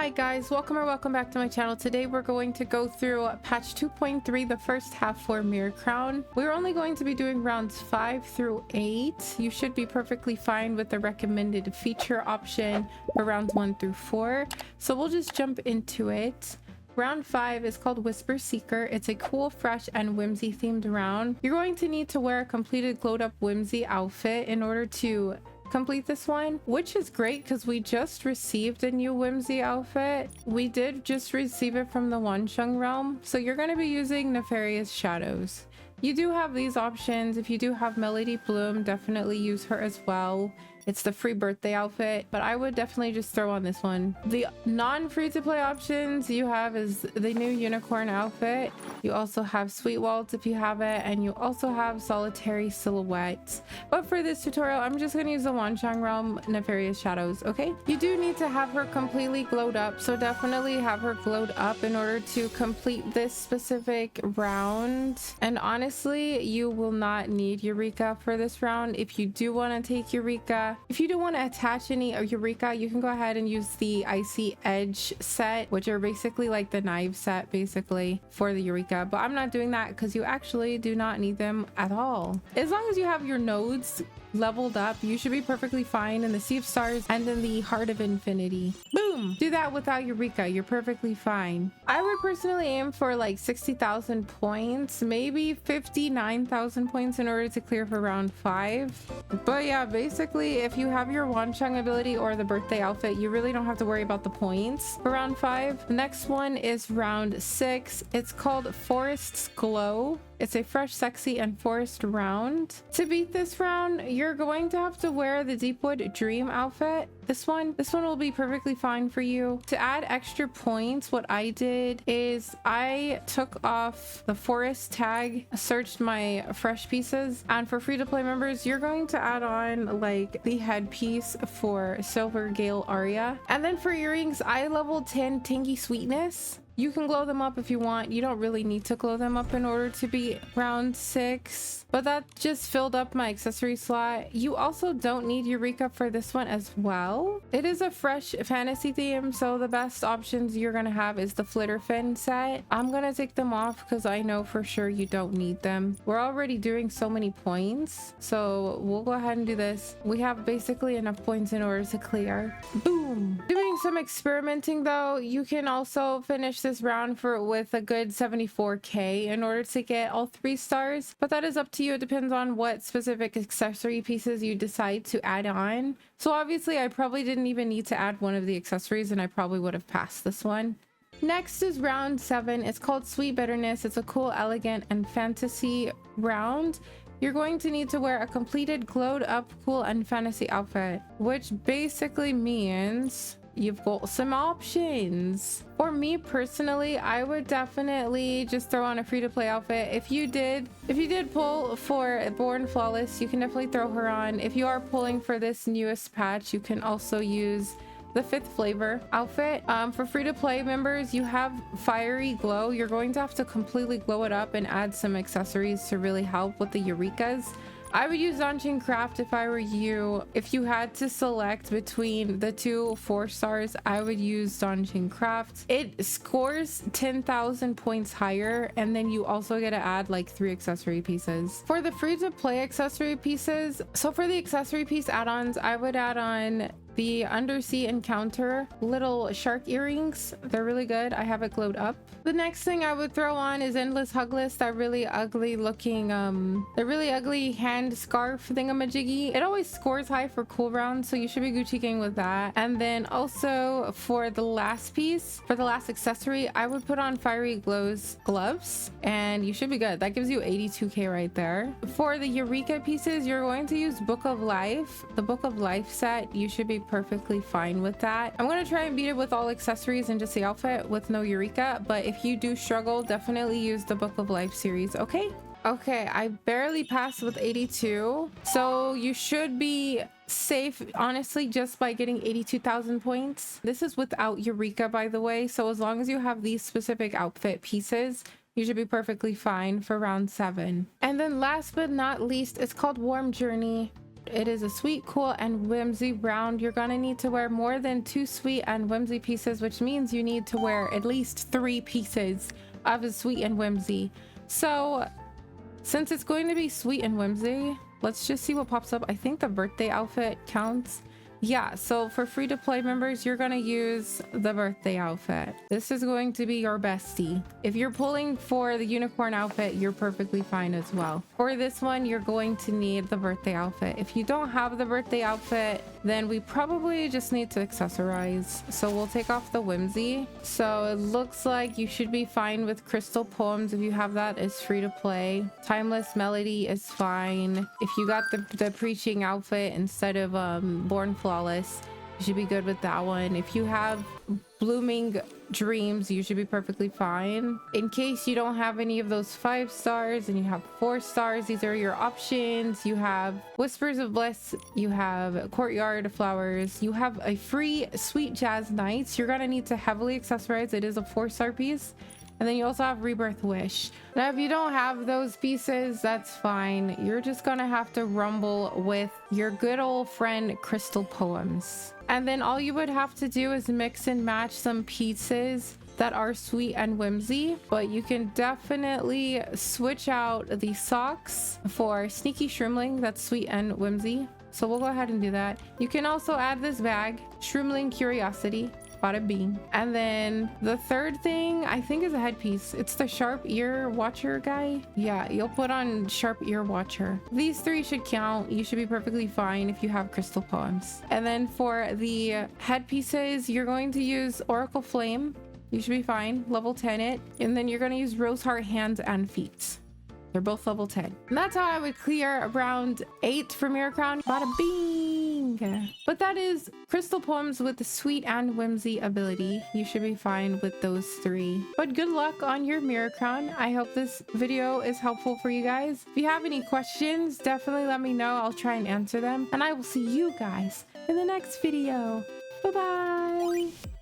Hi guys, welcome back to my channel. Today we're going to go through patch 2.3, the first half for MIRA Crown. We're only going to be doing rounds 5 through 8. You should be perfectly fine with the recommended feature option for rounds 1 through 4. So we'll just jump into it. Round 5 is called Whisper Seeker. It's a cool, fresh, and whimsy themed round. You're going to need to wear a completed glowed up whimsy outfit in order to complete this one, which is great because we just received a new whimsy outfit. We did just receive it from the Wansheng realm, so you're going to be using Nefarious Shadows. You do have these options. If you do have Melody Bloom, definitely use her as well. It's the free birthday outfit, but I would definitely just throw on this one. The non-free-to-play options you have is the new unicorn outfit. You also have Sweet Waltz if you have it, and you also have Solitary Silhouette. But for this tutorial, I'm just going to use the Wansheng Realm Nefarious Shadows, okay? You do need to have her completely glowed up, so definitely have her glowed up in order to complete this specific round. And honestly, you will not need Eureka for this round. If you do want to take Eureka, if you do want to attach any Eureka, you can go ahead and use the Icy Edge set, which are basically like the knife set basically for the Eureka, but I'm not doing that because you actually do not need them at all. As long as you have your nodes leveled up, you should be perfectly fine in the Sea of Stars and in the Heart of Infinity. Boom! Do that without Eureka, you're perfectly fine. I would personally aim for like 60,000 points, maybe 59,000 points in order to clear for round 5. But yeah, basically if you have your Wansheng ability or the birthday outfit, you really don't have to worry about the points for round 5. The next one is round 6. It's called Forest's Glow. It's a fresh, sexy, and forest round. To beat this round, you're going to have to wear the Deepwood Dream outfit. This one will be perfectly fine for you. To add extra points, what I did is I took off the forest tag, searched my fresh pieces, and for free-to-play members, you're going to add on like the headpiece for Silver Gale Aria. And then for earrings, I leveled 10 Tangy Sweetness. You can glow them up if you want. You don't really need to glow them up in order to be round 6, but that just filled up my accessory slot. You also don't need Eureka for this one as well. It is a fresh fantasy theme, so the best options you're gonna have is the Flitterfin set. I'm gonna take them off because I know for sure you don't need them. We're already doing so many points, so we'll go ahead and do this. We have basically enough points in order to clear. Boom! Doing some experimenting though, you can also finish this round with a good 74k in order to get all 3 stars, but that is up to you. It depends on what specific accessory pieces you decide to add on. So obviously I probably didn't even need to add one of the accessories and I probably would have passed this one. Next is round 7. It's called Sweet Bitterness. It's a cool, elegant, and fantasy round. You're going to need to wear a completed glowed up, cool, and fantasy outfit, which basically means you've got some options. For me personally, I would definitely just throw on a free-to-play outfit. If you did pull for Born Flawless, you can definitely throw her on. If you are pulling for this newest patch, you can also use the 5th flavor outfit. For free-to-play members, you have Fiery Glow. You're going to have to completely glow it up and add some accessories to really help with the Eurekas. I would use Daunting Craft if I were you. If you had to select between the 2 4 stars, I would use Daunting Craft. It scores 10,000 points higher, and then you also get to add like 3 accessory pieces. For the free-to-play accessory pieces, so for the accessory piece add-ons, I would add on the Undersea Encounter little shark earrings. They're really good. I have it glowed up. The next thing I would throw on is Endless Hugless, that really ugly looking the really ugly hand scarf thingamajiggy. It always scores high for cool rounds, so you should be Gucci Gang with that. And then also for the last piece, for the last accessory, I would put on Fiery Glow's gloves and you should be good. That gives you 82k right there. For the Eureka pieces, you're going to use Book of Life. The Book of Life set, you should be perfectly fine with that. I'm going to try and beat it with all accessories and just the outfit with no Eureka, but if you do struggle, definitely use the Book of Life series, okay? Okay, I barely passed with 82, so you should be safe, honestly, just by getting 82,000 points. This is without Eureka, by the way, so as long as you have these specific outfit pieces, you should be perfectly fine for round 7. And then last but not least, it's called Warm Journey. It is a sweet, cool, and whimsy round. You're gonna need to wear more than 2 sweet and whimsy pieces, which means you need to wear at least 3 pieces of a sweet and whimsy. So since it's going to be sweet and whimsy, let's just see what pops up. I think the birthday outfit counts. Yeah, so for free to play members, you're gonna use the birthday outfit. This is going to be your bestie. If you're pulling for the unicorn outfit, you're perfectly fine as well. For this one, you're going to need the birthday outfit. If you don't have the birthday outfit, then we probably just need to accessorize. So we'll take off the whimsy. So it looks like you should be fine with crystal poems. If you have that, it's free to play. Timeless melody is fine. If you got the preaching outfit instead of born flawless, you should be good with that one. If you have blooming dreams, you should be perfectly fine. In case you don't have any of those 5 stars and you have 4 stars, these are your options. You have whispers of bliss, you have courtyard flowers, you have a free sweet jazz nights. You're gonna need to heavily accessorize. It is a 4-star piece. And then you also have rebirth wish. Now if you don't have those pieces, that's fine. You're just gonna have to rumble with your good old friend crystal poems. And then all you would have to do is mix and match some pieces that are sweet and whimsy, but you can definitely switch out the socks for sneaky shroomling, that's sweet and whimsy. So we'll go ahead and do that. You can also add this bag, shroomling curiosity. Bada bing. And then the third thing I think is a headpiece. It's the sharp ear watcher guy. Yeah, you'll put on sharp ear watcher. These 3 should count. You should be perfectly fine if you have crystal poems. And then for the headpieces, you're going to use oracle flame. You should be fine. Level 10 it. And then you're going to use rose heart hands and feet. They're both level 10. And that's how I would clear round 8 for Mirror Crown. Bada bing! But that is crystal poems with the sweet and whimsy ability. You should be fine with those 3. But good luck on your Mirror Crown. I hope this video is helpful for you guys. If you have any questions, definitely let me know. I'll try and answer them. And I will see you guys in the next video. Bye-bye!